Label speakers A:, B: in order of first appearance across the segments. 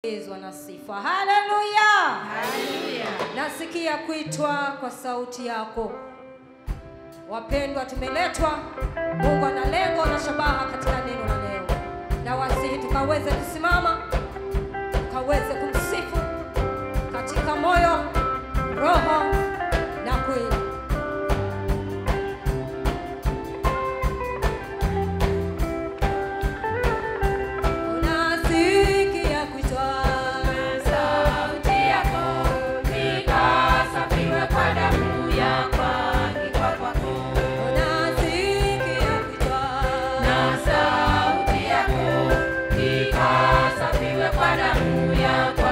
A: Na sifa. Haleluya.
B: Haleluya.
A: Nasikia kuitwa kwa sauti yako. Wapendwa, tumeletwa. Mungu ana lengo na shabaha katika neno la leo. Na wasihi tukaweze kusimama, tukaweze kumsifu katika moyo, roho na kweli.
B: Kwa damu yako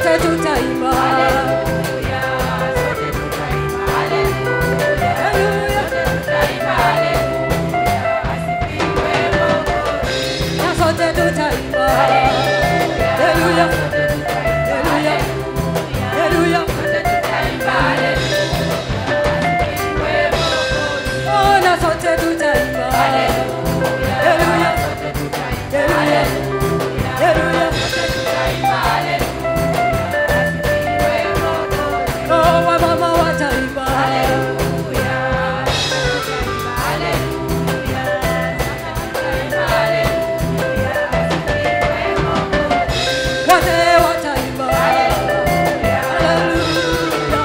A: sote tutaimba haleluya, sote tutaimba haleluya, haleluya, tutaimba haleluya, asifiwe Mwokozi. Na sote tutaimba haleluya, haleluya, haleluya, sote tutaimba haleluya, asifiwe Mwokozi. Oh, na sote tutaimba haleluya, haleluya, sote tutaimba haleluya, haleluya, sote tutaimba haleluya, asifiwe Mwokozi. Oh, wamama wataimba haleluya, tutaimba haleluya, tutaimba haleluya, asifiwe Mwokozi. Wazee wataimba haleluya, haleluya,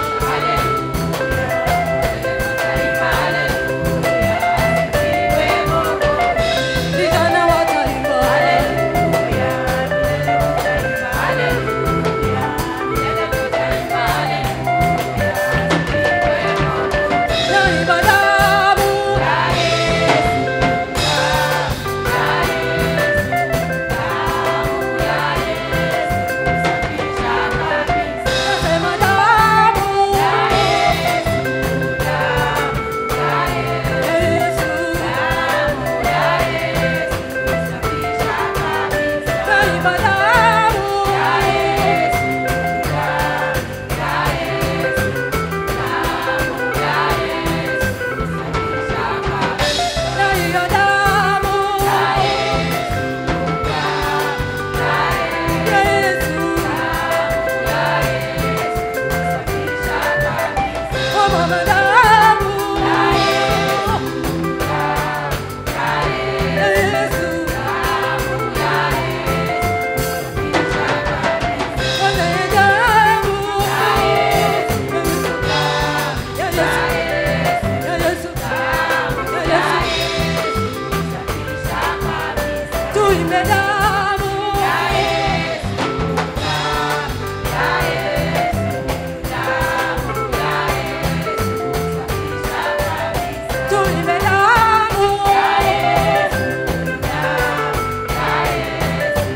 A: tutaimba haleluya, asifiwe Mwokozi. Vijana wataimba haleluya, tutaimba haleluya, tutaimba haleluya, asifiwe Mwokozi. Na ibadamu ya Yesu, ya Yesu, damu ya Yesu kusafisha kabisa. Nasema damu ya Yesu, damu ya Yesu, damu ya Yesu kusafisha kabisa. Na ibadamu ya Yesu, damu ya Yesu, damu ya Yesu kusafisha kabisa. Na hiyo damu ya Yesu, damu ya Yesu, damu ya Yesu kusafisha kabisa. Oh, mama, damu ya Yesu, damu ya Yesu, damu ya Yesu kusafisha kabisa. Oh, na hiyo damu ya Yesu, ya Yesu, ya Yesu, damu ya Yesu kusafisha kabisa. Tuimbe damu ya Yesu, damu ya Yesu, damu ya Yesu kusafisha kabisa. Tuimbe damu ya Yesu, damu ya Yesu,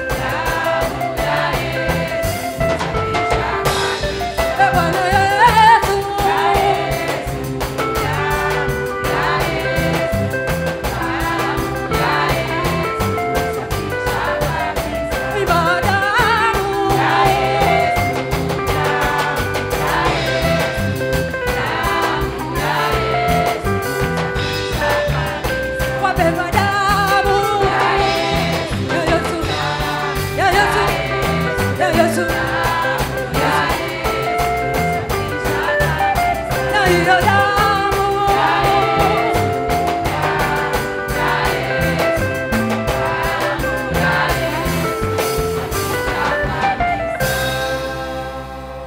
A: damu ya Yesu kusafisha kabisa. E Bwana Yesu, ya Yesu, damu ya Yesu, damu ya Yesu kusafisha kabisa. Ibada damu ya Yesu, damu ya Yesu, damu ya Yesu kusafisha kabisa. Wabeba damu ya Yesu, ya Yesu, ya Yesu, ya Yesu, damu ya Yesu kusafisha kabisa. Na hiyo damu ya Yesu, damu ya Yesu, damu ya Yesu kusafisha kabisa.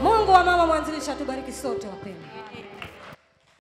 A: Mungu wa mama mwanzilisha tubariki sote wapendwa.